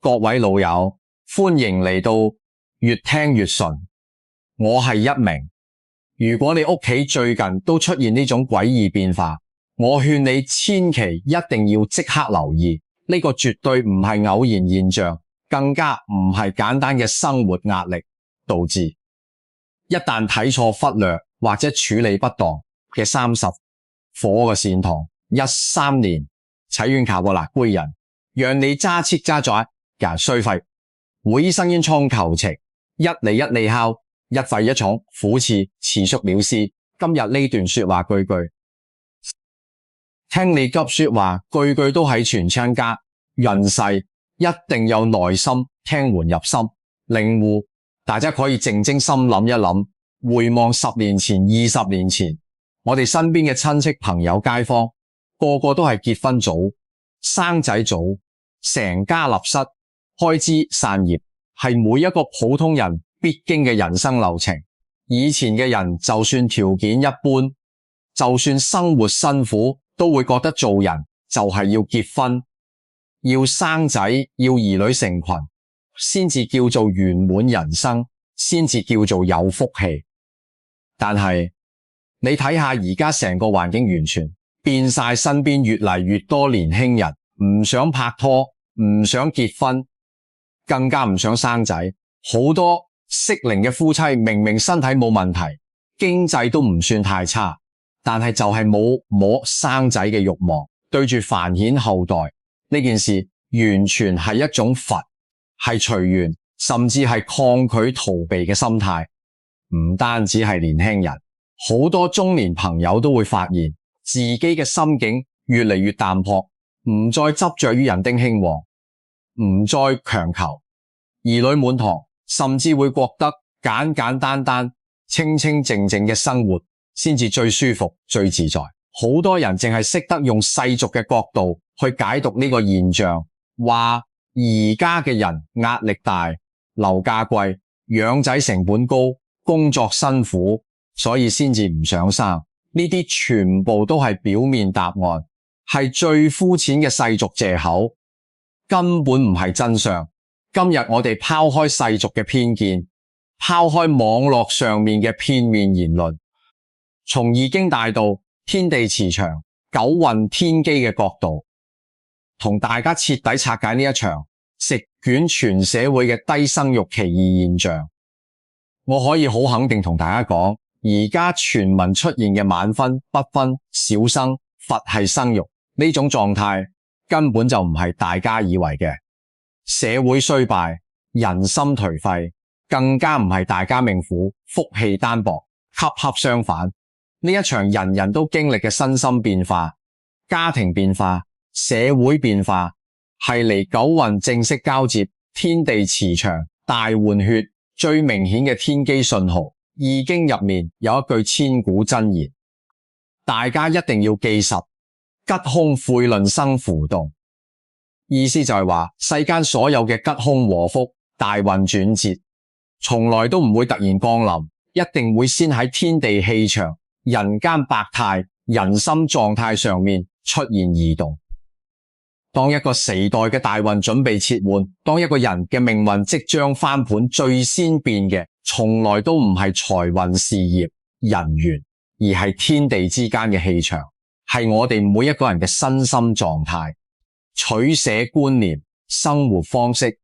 各位老友，歡迎嚟到越聽越順。我係一鳴。如果你屋企最近都出現呢種詭異變化，我勸你千祈一定要即刻留意，呢個絕對唔係偶然現象，更加唔係簡單嘅生活壓力導致。一旦睇錯、忽略或者處理不當嘅30火嘅線堂13年睇完卡過嗱歸人，讓你揸切揸咗人衰廢，會生煙創求情，一嚟一利敲，一廢一重，苦刺持續了事。今日呢段說話句句，聽你急說話，句句都喺全槍家，人世一定有耐心聽完入心，領悟。大家可以靜靜心諗一諗，回望10年前、20年前，我哋身邊嘅親戚、朋友、街坊，個個都係結婚早、生仔早，成家立室，開枝散葉，係每一個普通人必經嘅人生流程。以前嘅人就算條件一般，就算生活辛苦，都會覺得做人就係要結婚、要生仔、要兒女成群，先至叫做圓滿人生，先至叫做有福氣。但係你睇下而家成個環境完全變晒，身邊越嚟越多年輕人唔想拍拖，唔想結婚，更加唔想生仔。好多適齡嘅夫妻明明身體冇問題，經濟都唔算太差，但係就係冇生仔嘅慾望，對住繁衍後代呢件事完全係一種佛，係隨緣，甚至係抗拒逃避嘅心態。唔單止係年輕人，好多中年朋友都會發現自己嘅心境越嚟越淡薄，唔再執着於人丁興旺，唔再強求兒女滿堂，甚至會覺得簡簡單單、清清靜靜嘅生活先至最舒服、最自在。好多人淨係識得用世俗嘅角度去解讀呢個現象，話而家嘅人壓力大、樓價貴、養仔成本高、工作辛苦，所以先至唔想生。呢啲全部都係表面答案，係最膚淺嘅世俗借口，根本唔係真相。今日我哋拋開世俗嘅偏見，拋開網絡上面嘅片面言論，從易經大道、天地磁場、九運天機嘅角度，同大家徹底拆解呢一場席捲全社會嘅低生育奇異現象。我可以好肯定同大家講，而家全民出現嘅晚婚、不婚、少生、佛系生育呢種狀態，根本就唔係大家以為嘅。社會衰敗，人心頹廢，更加唔係大家命苦、福氣單薄，恰恰相反。呢一場人人都經歷嘅身心變化、家庭變化、社會變化，係離九運正式交接、天地磁場大換血最明顯嘅天機信號。易經入面有一句千古真言，大家一定要記實：吉凶悔論生浮動。意思就係話，世間所有嘅吉凶禍福、大運轉折，從來都唔會突然降臨，一定會先喺天地氣場、人間百態、人心狀態上面出現異動。當一個時代嘅大運準備切換，當一個人嘅命運即將翻盤，最先變嘅從來都唔係財運、事業、人緣，而係天地之間嘅氣場，係我哋每一個人嘅身心狀態、取捨觀念、生活方式。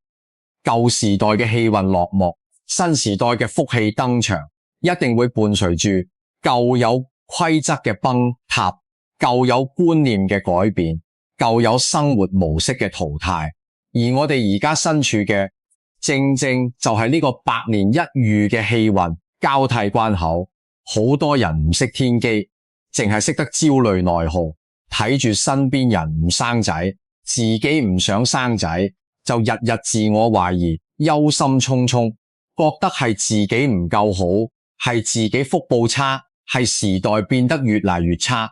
舊時代嘅氣運落幕，新時代嘅福氣登場，一定會伴隨住舊有規則嘅崩塌、舊有觀念嘅改變、舊有生活模式嘅淘汰。而我哋而家身處嘅正正就係呢個百年一遇嘅氣運交替關口。好多人唔識天機，淨係識得焦慮內耗，睇住身邊人唔生仔，自己唔想生仔，就日日自我懷疑、憂心忡忡，覺得係自己唔夠好，係自己福報差，係時代變得越嚟越差。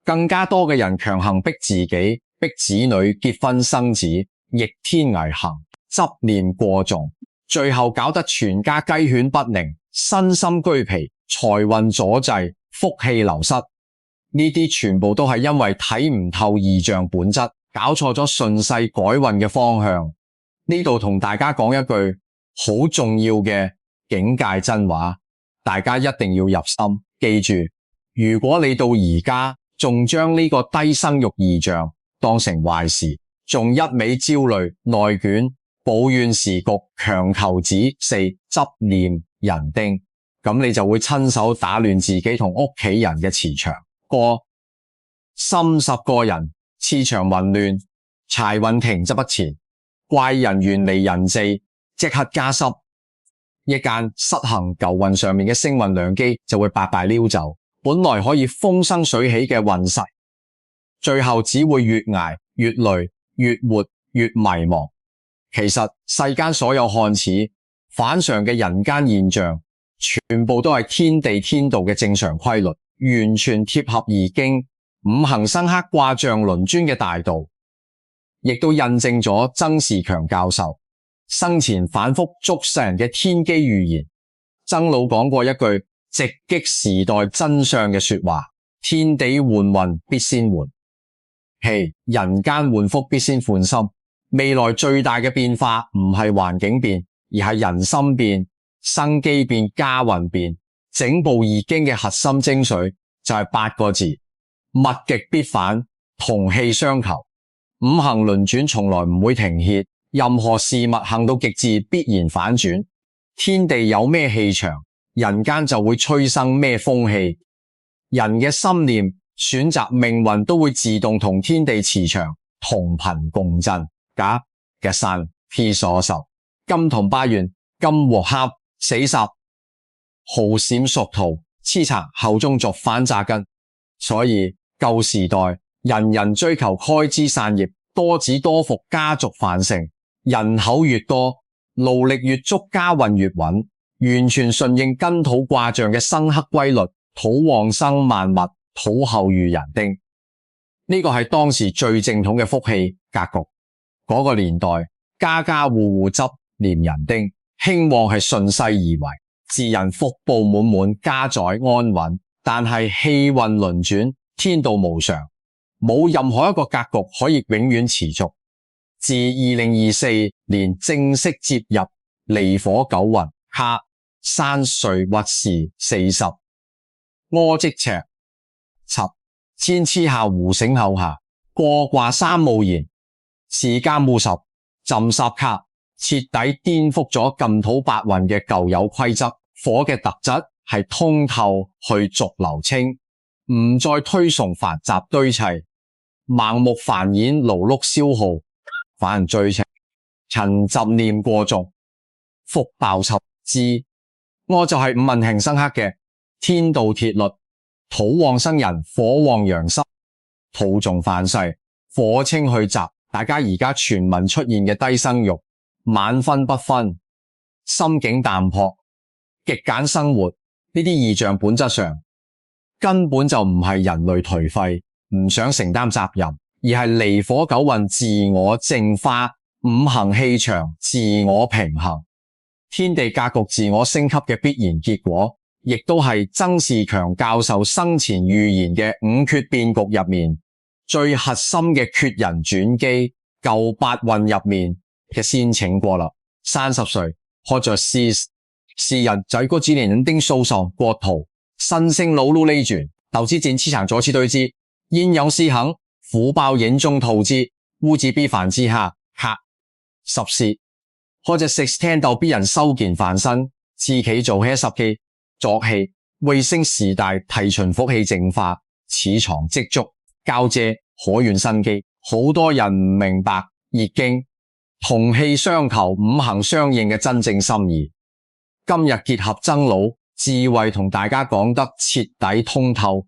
更加多嘅人強行逼自己、逼子女結婚生子，逆天而行，執念過重，最後搞得全家雞犬不寧，身心俱疲，財運阻滯，福氣流失。呢啲全部都係因為睇唔透異象本質，搞錯咗順勢改運嘅方向，呢度同大家講一句好重要嘅警戒真話，大家一定要入心，記住，如果你到而家仲將呢個低生育異象當成壞事，仲一味焦慮、內卷、抱怨時局、強求子嗣、執念人丁，咁你就會親手打亂自己同屋企人嘅磁場。心10個人，磁場混亂，財運停滯不前，怪人遠離人際，即刻加濕，一間失衡舊運上面嘅星運良機就會白白溜走，本來可以風生水起嘅運勢，最後只會越捱越累，越活越迷茫。其實世間所有看似反常嘅人間現象，全部都係天地天道嘅正常規律，完全貼合易經五行生克卦象輪轉嘅大道，亦都印證咗曾仕強教授生前反覆祝世人嘅天機預言。曾老講過一句直擊時代真相嘅說話：天地換運必先換，人間換福必先換心。未來最大嘅變化唔係環境變，而係人心變、生機變、家運變。整部易經嘅核心精髓就係8個字：物極必反，同氣相求。五行輪轉從來唔會停歇，任何事物行到極致必然反轉。天地有咩氣場，人間就會催生咩風氣。人嘅心念、選擇、命運都會自動同天地磁場同頻共振。甲嘅山 P 所受，金同八元，金和合死煞，耗閃屬土，黐賊後中族反扎根。所以舊時代人人追求開枝散葉，多子多福，家族繁盛，人口越多，勞力越足，家運越穩，完全順應根土卦象嘅生克規律，土旺生萬物，土厚遇人丁。呢個係當時最正統嘅福氣格局。嗰個年代，家家戶戶執念人丁，興旺係順勢而為，自然福報滿滿，家在安穩。但係氣運輪轉，天道無常，冇任何一個格局可以永遠持續。自2024年正式接入離火九運，克山歲鬱時40，柯即赤插天之下胡醒後下，過卦三戊寅。時間戊戌浸煞卡，徹底顛覆咗近土八運嘅舊有規則。火嘅特質係通透去濁流清，唔再推崇繁雜堆砌，盲目繁衍勞碌消耗，反而追稱陳執念過重，福爆插之。我就係五運行生克嘅天道鐵律，土旺生人，火旺陽濕，土重犯世，火清去雜。大家而家全民出現嘅低生育、晚婚不婚、心境淡薄、極簡生活，呢啲異象本質上根本就唔係人類頹廢，唔想承擔責任，而係離火九運自我淨化，五行氣場自我平衡，天地格局自我升級嘅必然結果，亦都係曾仕強教授生前預言嘅五缺變局入面最核心嘅缺人轉機，舊八運入面嘅先請過啦。30歲或者是人在過幾年人丁數上國土新星勞碌呢轉，投資戰資產左次對之，焉有思行虎豹影中透之，烏子必凡之下克十事或者16到必人修建翻身，自己做起10期作氣，衛星時代提循福氣淨化，儲藏積足。交借可願生機，好多人唔明白易經同氣相求、五行相應嘅真正心意。今日結合曾老智慧同大家講得徹底通透，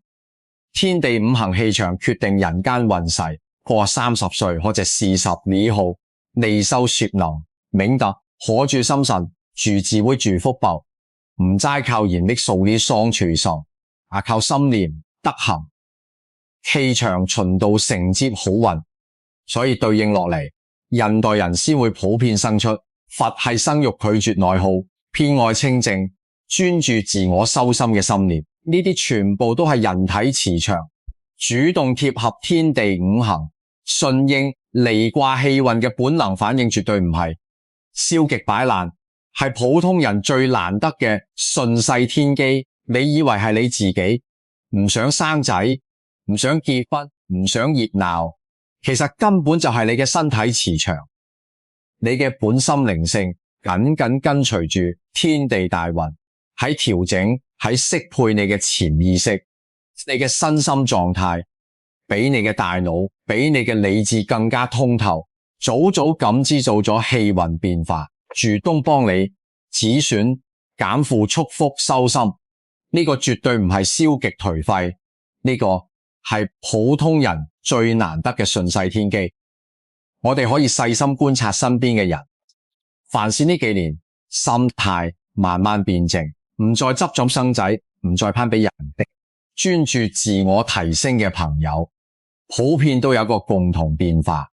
天地五行氣場決定人間運勢。過30歲或者40年後，內修學能明得可住心神，住智慧住福報，唔齋靠言力數理雙隨上，而靠心念德行。氣場循道承接好運，所以對應落嚟，現代人先會普遍生出佛系生育、拒絕內耗、偏愛清靜、專注自我修心嘅心念。呢啲全部都係人體磁場主動貼合天地五行，順應離卦氣運嘅本能反應，絕對唔係消極擺爛係普通人最難得嘅順勢天機。你以為係你自己唔想生仔，唔想結婚，唔想熱鬧，其實根本就係你嘅身體磁場，你嘅本心靈性緊緊跟隨住天地大運喺調整，喺適配你嘅潛意識，你嘅身心狀態比你嘅大腦，比你嘅理智更加通透，早早感知到咗氣運變化，主動幫你止損、減負、束縛、修心。呢個絕對唔係消極頹廢，呢個係普通人最難得嘅順勢天機。我哋可以細心觀察身邊嘅人，凡事呢幾年心態慢慢變靜，唔再執着生仔，唔再攀比人哋，專注自我提升嘅朋友，普遍都有個共同變化：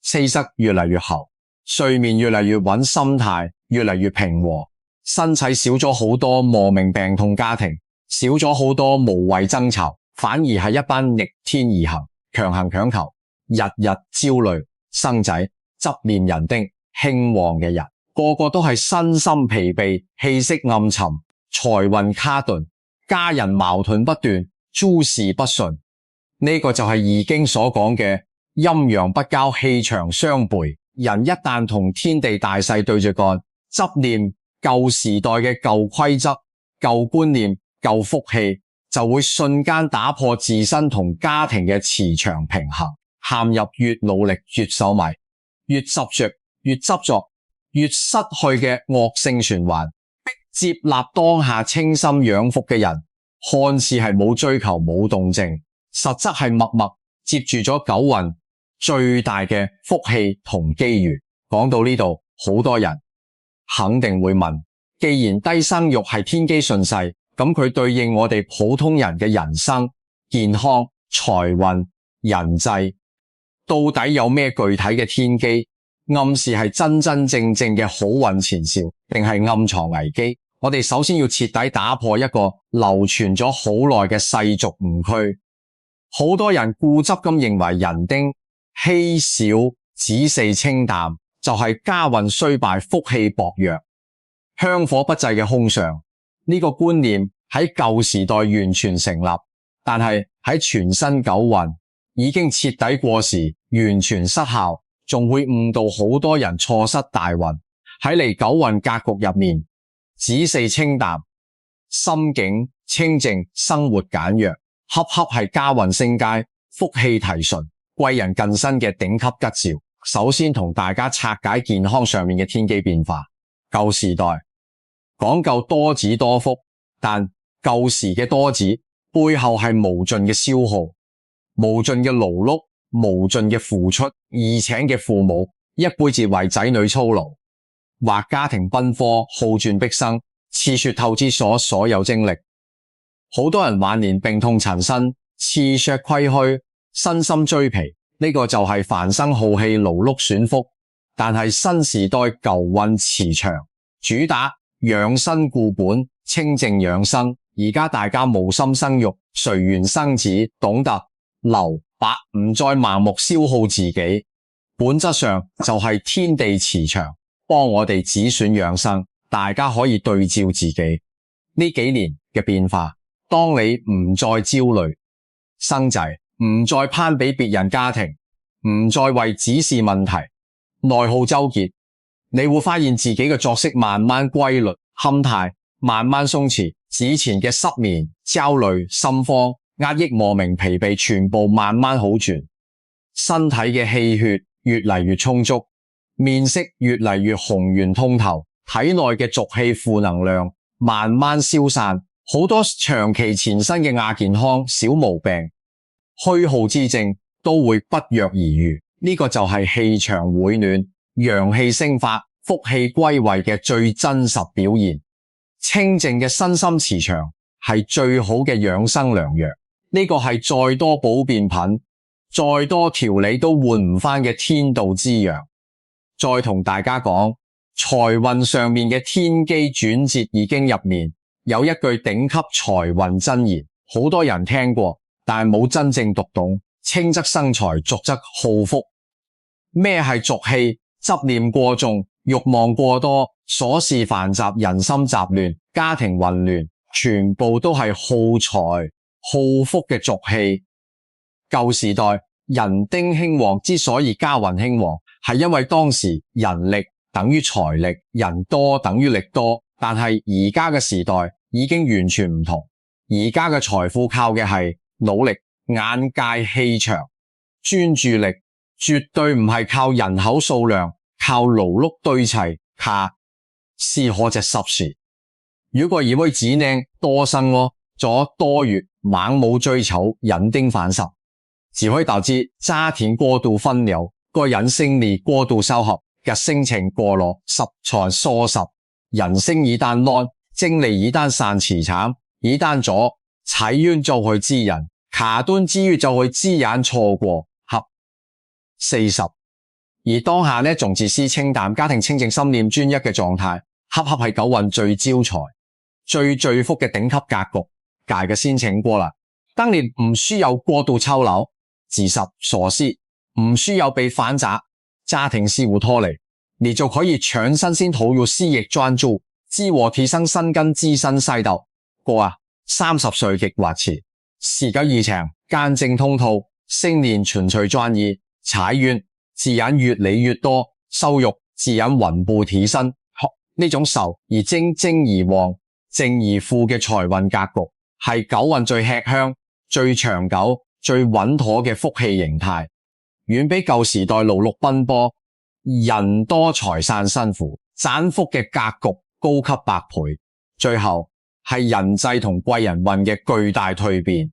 氣色越嚟越厚，睡眠越嚟越穩，心態越嚟越平和，身體少咗好多磨命病痛，家庭少咗好多無謂爭吵，反而係一班逆天而行、強行強求、日日焦慮、生仔、執念人丁、興旺嘅人，個個都係身心疲憊、氣息暗沉、財運卡頓、家人矛盾不斷、諸事不順。呢個就係易經所講嘅陰陽不交，氣場相悖。人一旦同天地大勢對着幹，執念舊時代嘅舊規則、舊觀念、舊福氣，就會瞬間打破自身同家庭嘅磁場平衡，陷入越努力越守迷、越執着越執着、越失去嘅惡性循環。逼接納當下清心養福嘅人，看似係冇追求冇動靜，實則係默默接住咗九運最大嘅福氣同機遇。講到呢度，好多人肯定會問，既然低生育係天機順勢，咁佢對應我哋普通人嘅人生、健康、財運、人際，到底有咩具體嘅天機？暗示係真真正正嘅好運前兆，定係暗藏危機？我哋首先要徹底打破一個流傳咗好耐嘅世俗誤區。好多人固執咁認為人丁稀少、子嗣清淡就係家運衰敗、福氣薄弱、香火不濟嘅空相。呢個觀念喺舊時代完全成立，但係喺全新九運已經徹底過時，完全失效，仲會誤導好多人錯失大運。喺嚟九運格局入面，子嗣清淡、心境清靜、生活簡約，恰恰係家運升階、福氣提純、貴人近身嘅頂級吉兆。首先同大家拆解健康上面嘅天機變化。舊時代講究多子多福，但舊時嘅多子背後係無盡嘅消耗、無盡嘅勞碌、無盡嘅付出，而請嘅父母一輩子為仔女操勞，或家庭奔波耗盡畢生，刺血透支所有精力。好多人晚年病痛纏身，氣血虧虛，身心俱疲，呢個就係繁生耗氣、勞碌損福。但係新時代舊運磁場主打養生固本、清靜養生，而家大家無心生育，隨緣生子，懂得留白，唔再盲目消耗自己，本質上就係天地磁場幫我哋止損養生。大家可以對照自己呢幾年嘅變化，當你唔再焦慮生仔，唔再攀比別人家庭，唔再為子嗣問題內耗糾結，你會發現自己嘅作息慢慢規律，心態慢慢鬆弛，之前嘅失眠、焦慮、心慌、壓抑、莫名疲憊，全部慢慢好轉，身體嘅氣血越嚟越充足，面色越嚟越紅潤通透，體內嘅濁氣負能量慢慢消散，好多長期纏身嘅亞健康、小毛病、虛耗之症都會不藥而癒。呢個就係氣場回暖、陽氣升發、福氣歸位嘅最真實表現。清靜嘅身心磁場係最好嘅養生良藥。呢個係再多保健品、再多調理都換唔返嘅天道之陽。再同大家講，財運上面嘅天機轉折已經入面有一句頂級財運真言，好多人聽過，但係冇真正讀懂。清則生財，濁則耗福。咩係濁氣？執念過重，慾望過多，瑣事繁雜，人心雜亂，家庭混亂，全部都係耗財耗福嘅俗氣。舊時代人丁興旺之所以家運興旺，係因為當時人力等於財力，人多等於力多。但係而家嘅時代已經完全唔同，而家嘅財富靠嘅係努力、眼界、氣場、專注力，絕對唔係靠人口數量，靠勞碌堆砌，卡是可隻濕事。如果一位子女多生咗多月盲目追求，人丁反噬，只可以導致家庭過度分流，個人心理過度收合，嘅心情過落，實在疏失。人生一旦亂，精力一旦散辭慘，一旦咗踩冤就去知人，卡頓之餘就去知人錯過。合40，而當下呢，仲自私清淡，家庭清靜，心念專一嘅狀態，恰恰係九運最招財、最聚福嘅頂級格局，界嘅先請過啦。當年唔需要過度抽樓、自殺、傻思，唔需要被反砸家庭事務拖累，你就可以全身心投入事業專注，自我提升身根自身世道。過30歲極或遲，時久而長，間正通透，星年循序轉移，財運自然越嚟越多，收入自然穩步提升。呢種受而精而旺、正而富嘅財運格局，係九運最吃香、最長久、最穩妥嘅福氣形態，遠比舊時代勞碌奔波、人多財散辛苦、盞福嘅格局高級百倍。最後係人際同貴人運嘅巨大蛻變，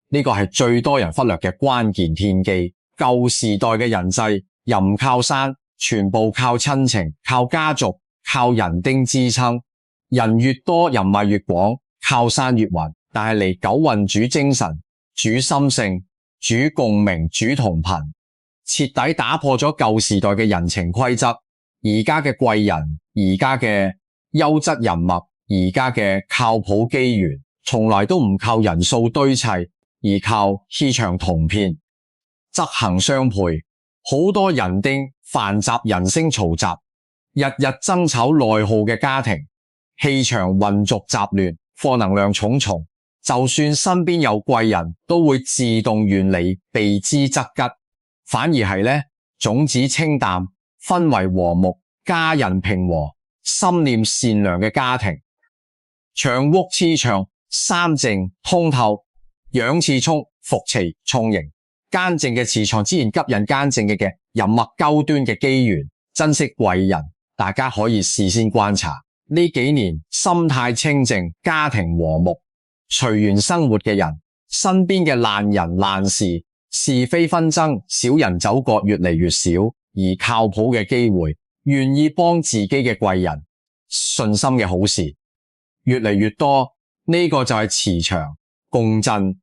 呢個係最多人忽略嘅關鍵天機。舊時代嘅人際又唔靠山，全部靠親情、靠家族、靠人丁支撐，人越多人脈越廣，靠山越穩。但係嚟九運主精神、主心性、主共鳴、主同頻，徹底打破咗舊時代嘅人情規則。而家嘅貴人，而家嘅優質人脈，而家嘅靠譜機緣，從來都唔靠人數堆砌，而靠氣場同遍，則行相配。好多人丁繁雜，人聲嘈雜，日日爭吵內耗嘅家庭，氣場混濁雜亂，負能量重重。就算身邊有貴人，都會自動遠離，避之則吉。反而係呢，種子清淡，氛圍和睦，家人平和，心念善良嘅家庭，長屋磁場三靜通透，陽氣充，福氣充盈。堅靜嘅磁場自然吸引堅靜嘅人脈高端嘅機緣，珍惜貴人。大家可以事先觀察呢幾年心態清靜，家庭和睦，隨緣生活嘅人，身邊嘅爛人爛事、是非紛爭、小人走角越嚟越少，而靠譜嘅機會、願意幫自己嘅貴人、信心嘅好事越嚟越多。呢個就係磁場共振、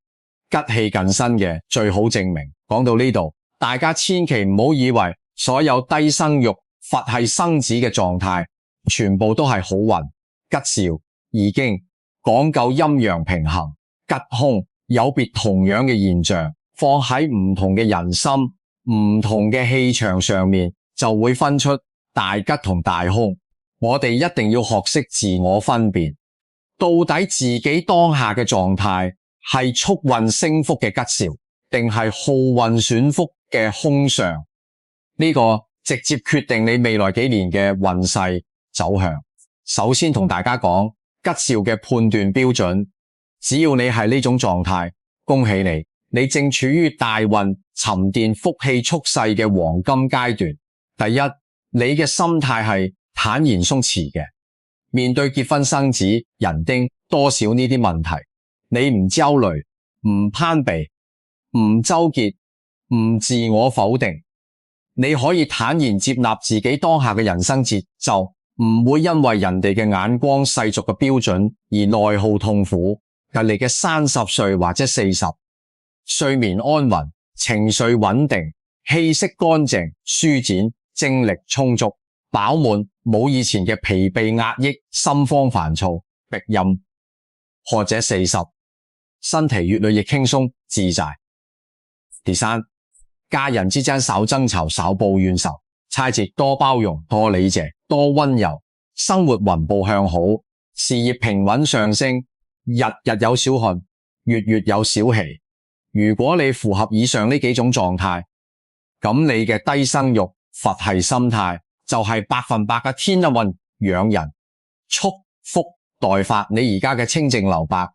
吉氣近身嘅最好證明。講到呢度，大家千祈唔好以為所有低生育、佛系生子嘅狀態全部都係好運吉兆，已經講究陰陽平衡，吉凶有別同樣嘅現象，放喺唔同嘅人心、唔同嘅氣場上面，就會分出大吉同大凶。我哋一定要學識自我分辨，到底自己當下嘅狀態係促運升福嘅吉兆，定係耗運損福嘅凶相？呢個直接決定你未來幾年嘅運勢走向。首先同大家講吉兆嘅判斷標準，只要你係呢種狀態，恭喜你，你正處於大運沉澱福氣蓄勢嘅黃金階段。第一，你嘅心態係坦然鬆弛嘅，面對結婚生子、人丁多少呢啲問題，你唔焦慮、唔攀比、唔糾結、唔自我否定，你可以坦然接納自己當下嘅人生節奏，唔會因為人哋嘅眼光、世俗嘅標準而內耗痛苦。隔離嘅30歲或者40，睡眠安穩，情緒穩定，氣息乾淨，舒展，精力充足，飽滿，冇以前嘅疲憊壓抑、心慌煩躁、逼陰。或者40，身體越來越輕鬆自在。第三，家人之間少爭吵、少抱怨仇，猜節多包容、多理謝、多溫柔，生活雲步向好，事業平穩上升，日日有小汗，月月有小喜。如果你符合以上呢幾種狀態，咁你嘅低生育、佛系心態就係100%嘅天德運養人，蓄福待發。你而家嘅清靜留白、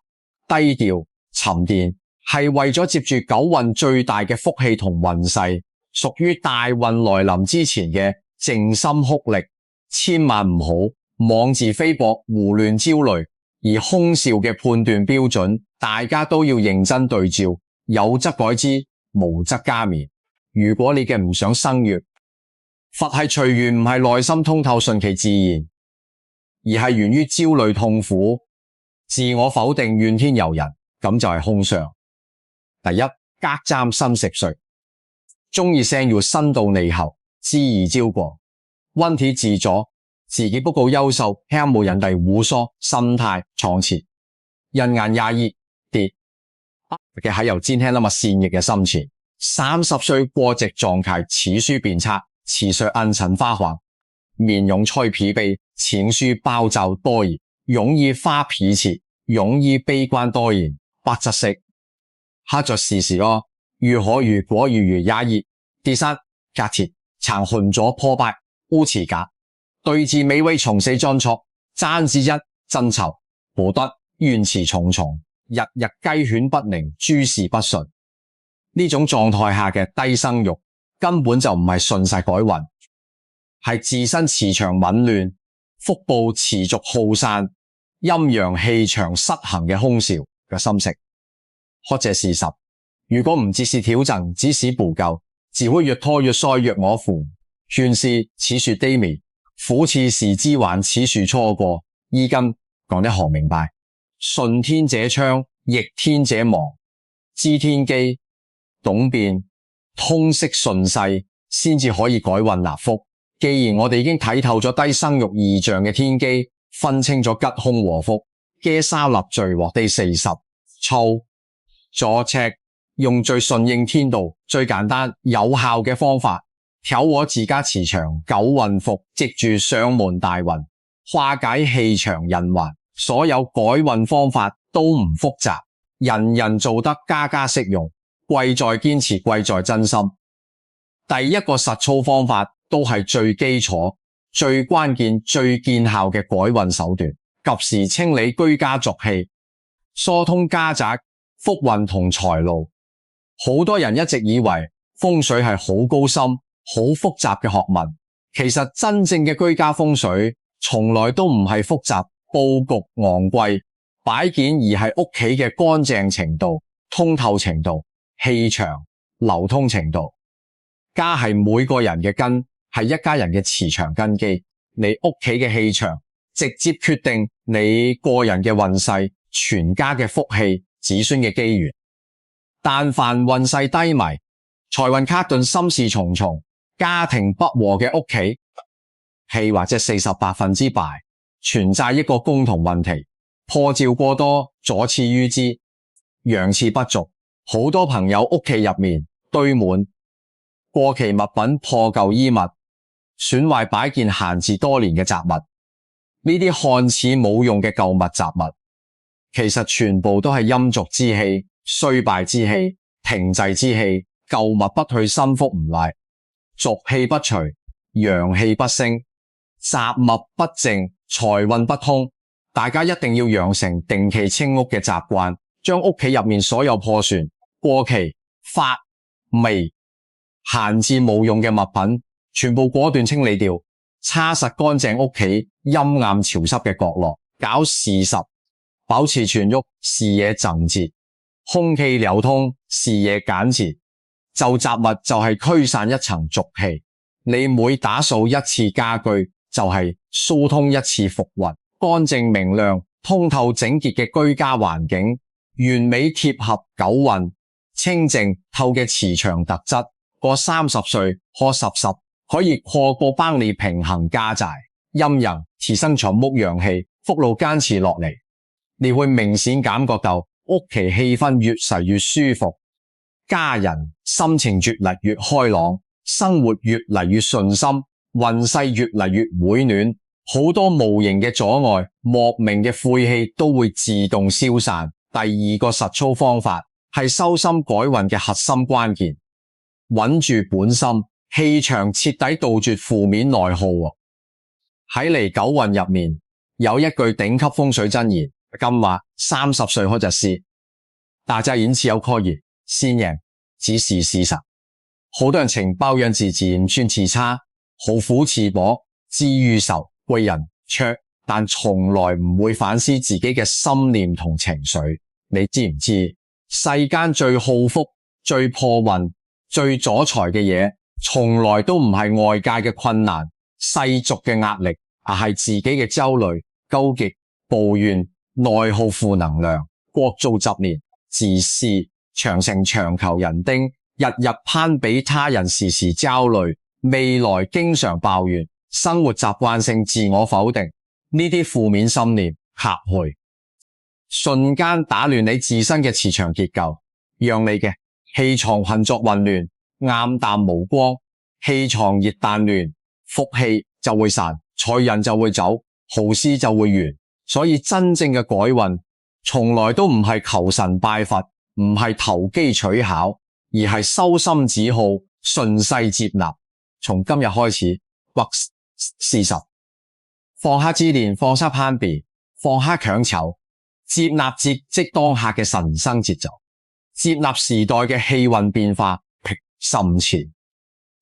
低調沉澱，係為咗接住九運最大嘅福氣同運勢，屬於大運來臨之前嘅靜心蓄力。千萬唔好妄自菲薄、胡亂焦慮，而空少嘅判斷標準，大家都要認真對照，有則改之，無則加勉。如果你嘅唔想生育，佛系隨緣唔係內心通透順其自然，而係源於焦慮痛苦、自我否定、怨天尤人，咁就係空相。第一，隔針心食睡，中意聲要深度內喉，知意招過，溫體自阻，自己不夠優秀，輕冇人哋胡疏，心態創設，人眼也熱跌嘅喺由煎輕啦嘛，善逆嘅心情。30歲過直狀態，此書變差，此說暗沉花黃，面容催疲憊，淺書包罩多疑，容易花脾氣，容易悲觀多言，不窒息，刻着時時咯，如可如果如也熱。第三，隔鐵殘痕咗破敗，烏持假，對治美味從四裝錯，爭之一爭籌，不得怨詞重重，日日雞犬不寧，諸事不順。呢種狀態下嘅低生育根本就唔係順勢改運，係自身磁場紊亂，腹部持續耗散，陰陽氣場失衡嘅空少嘅心食。或者事實，如果唔節時調整，只使補救，只會越拖越衰，若我負。勸是此樹低微，苦似時之還，此樹錯過。依今講得學明白，順天者昌，逆天者亡。知天機，懂變，通識順勢，先至可以改運納福。既然我哋已經睇透咗低生育異象嘅天機，分清咗吉凶禍福，嘅沙立聚獲地40操左赤，用最順應天道、最簡單有效嘅方法，調和自家磁場，九運福，藉住上門大運，化解氣場隱患。所有改運方法都唔複雜，人人做得，家家適用。貴在堅持，貴在真心。第一個實操方法都係最基礎、最關鍵、最見效嘅改運手段，及時清理居家濁氣，疏通家宅、福運同財路。好多人一直以為風水係好高深、好複雜嘅學問，其實真正嘅居家風水從來都唔係複雜、佈局昂貴、擺件，而係屋企嘅乾淨程度、通透程度、氣場流通程度。家係每個人嘅根，係一家人嘅磁場根基。你屋企嘅氣場直接決定你個人嘅運勢、全家嘅福氣、子孫嘅機緣。但凡運勢低迷、財運卡頓、心事重重、家庭不和嘅屋企，氣或者48%敗，存在一個共同問題：破照過多，左次於之，陽次不足。好多朋友屋企入面堆滿過期物品、破舊衣物、損壞擺件、閒置多年嘅雜物。呢啲看似冇用嘅舊物雜物，其實全部都係陰濁之氣、衰敗之氣、停滯之氣。舊物不退，心腹唔來，濁氣不除，陽氣不升，雜物不淨，財運不通。大家一定要養成定期清屋嘅習慣，將屋企入面所有破損、過期、發霉、閒置冇用嘅物品全部果斷清理掉，擦實乾淨屋企陰暗潮濕嘅角落，搞事實，保持全屋視野整潔，空氣流通，視野簡潔。就雜物就係驅散一層濁氣，你每打掃一次家居就係疏通一次福運。乾淨明亮、通透整潔嘅居家環境，完美貼合九運清淨透嘅磁場特質。過30歲可10可以跨過幫你平衡家宅陰陽，提升全屋陽氣，福祿堅持落嚟，你會明顯感覺到屋企氣氛越嚟越舒服，家人心情越嚟越開朗，生活越嚟越順心，運勢越嚟越回暖，好多無形嘅阻礙、莫名嘅晦氣都會自動消散。第二個實操方法係修心改運嘅核心關鍵，穩住本心，氣場徹底杜絕負面內耗。喺嚟九運入面有一句頂級風水真言，咁話30歲或者是大家因此有可以先贏，只是事實。好多人情抱怨自己唔算自差，好苦自薄，自愈愁，貴人卓，但從來唔會反思自己嘅心念同情緒。你知唔知世間最耗福、最破運、最阻財嘅嘢，從來都唔係外界嘅困難、世俗嘅壓力，而係自己嘅焦慮、糾結、抱怨、內耗、負能量、國造雜念、自私、長成長求人丁，日日攀比他人，時時焦慮，未來經常抱怨，生活習慣性自我否定，呢啲負面心念克去，瞬間打亂你自身嘅磁場結構，讓你嘅氣場運作混亂，暗淡無光。氣場越淡亂，福氣就會散，財人就會走，好事就會完。所以真正嘅改運從來都唔係求神拜佛，唔係投機取巧，而係修心止耗，順勢接納。從今日開始或事實，放下自戀，放下攀比，放下強求，接納即當下嘅神生節奏，接納時代嘅氣運變化，平心前，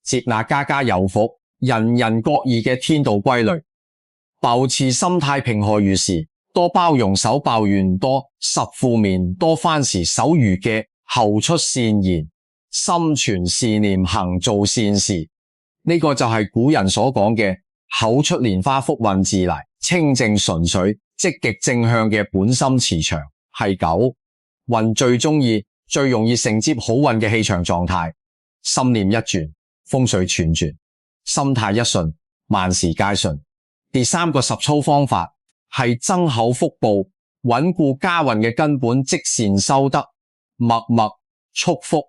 接納家家有福，人人各異嘅天道規律，保持心態平和如是，多包容少抱怨，多實負面，多番時手如嘅口出善言，心存善念，行做善事。呢個就係古人所講嘅口出蓮花，福運自來，清淨純粹、積極正向嘅本心磁場，係九運最中意、最容易承接好運嘅氣場狀態。心念一轉，風水全轉；心態一順，萬事皆順。第三個實操方法係增厚福報，穩固家運嘅根本，積善修德，默默축福。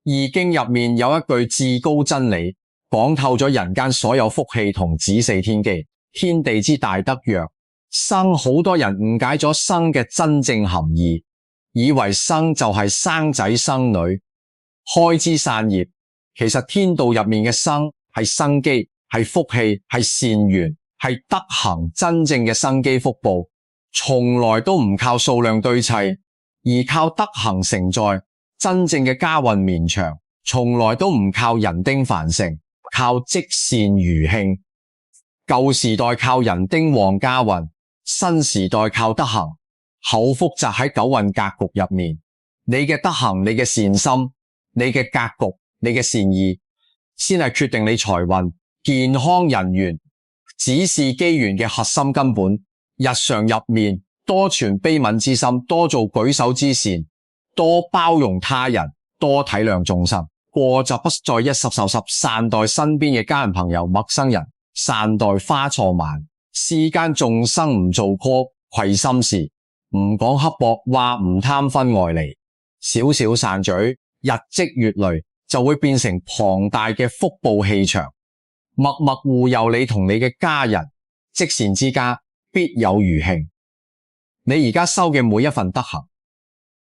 易經入面有一句至高真理，講透咗人間所有福氣同子嗣天機。天地之大德曰生，好多人誤解咗生嘅真正含義，以為生就係生仔生女、開枝散葉。其實天道入面嘅生係生機，係福氣，係善緣，係德行。真正嘅生機福報從來都唔靠數量對砌，而靠德行承載。真正嘅家運綿長從來都唔靠人丁繁盛，靠積善餘慶。舊時代靠人丁旺家運，新時代靠德行。好複雜喺九運格局入面，你嘅德行、你嘅善心、你嘅格局、你嘅善意，先係決定你財運、健康、人緣、子嗣機緣嘅核心根本。日常入面多存悲憫之心，多做舉手之善，多包容他人，多體諒眾生。過就不再一十受十，善待身邊嘅家人朋友、陌生人，善待花錯萬。世間眾生唔做科虧心事，唔講刻薄話，唔貪分外利，少少散嘴，日積月累就會變成龐大嘅福報氣場，默默護佑你同你嘅家人。積善之家必有餘慶。你而家收嘅每一份德行，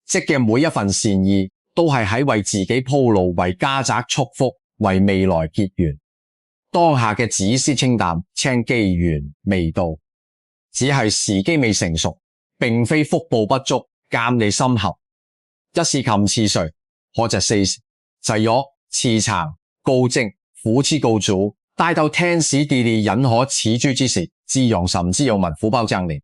積嘅每一份善意，都係喺為自己鋪路，為家宅축福，為未來結緣。當下嘅子思清淡，稱機緣未到，只係時機未成熟，並非福報不足，鑒你心合。一是禽次歲，可就四時，就咗次長高精，苦之告主，帶到天時地利人和此諸之時，自用甚之有文福報增年。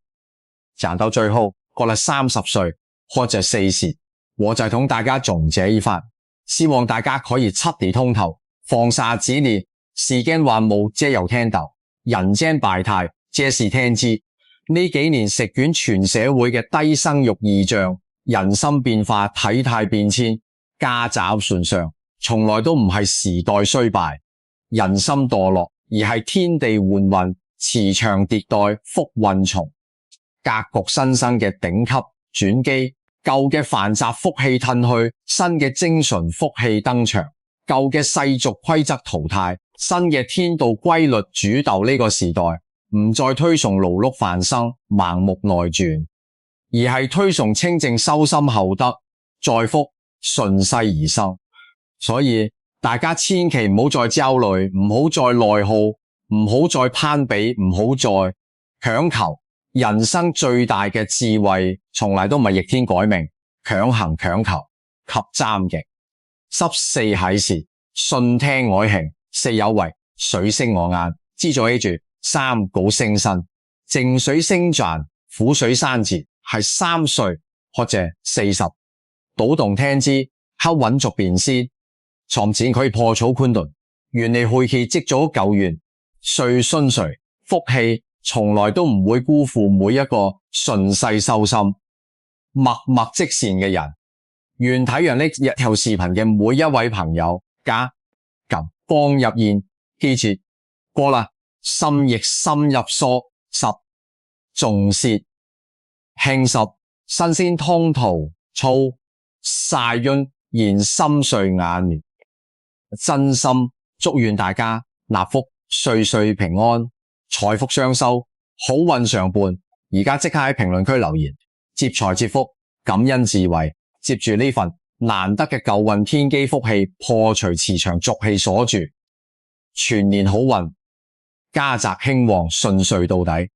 講到最後，過了30歲，或者4時，我就同大家總結一番，希望大家可以七理通透，放下執念。世間萬物皆有天道，人間百態皆是天知。呢幾年席捲全社會嘅低生育異象，人心變化，體態變遷，家宅順上，從來都唔係時代衰敗、人心墮落，而係天地換運、磁場迭代、福運重、格局新生嘅頂級轉機。舊嘅繁雜福氣褪去，新嘅精純福氣登場。舊嘅世俗規則淘汰，新嘅天道規律主導呢個時代，唔再推崇勞碌繁生、盲目內轉，而係推崇清靜修心厚德，載福順勢而生。所以大家千祈唔好再焦慮，唔好再內耗，唔好再攀比，唔好再強求。人生最大嘅智慧，從來都唔係逆天改命、強行強求及爭極。濕四喺時，順聽我行，四有為，水星我眼，知咗記住，三稿升身，靜水升賺，苦水生節，係3歲或者40，賭動聽之，敲穩續變先，從前可以破草寬頓，原嚟晦氣積咗舊緣，歲順遂，福氣從來都唔會辜負每一個順勢修心、默默積善嘅人。願睇完呢一條視頻嘅每一位朋友加撳幫入現，記住過啦，心亦深入疏10，重視輕濕新鮮通途粗曬潤現心碎眼簾，真心祝願大家納福歲歲平安，財福雙收，好運常伴。而家即刻喺評論區留言，接財接福，感恩智慧，接住呢份難得嘅舊運天機福氣，破除磁場俗氣鎖住，全年好運，家宅興旺，順遂到底。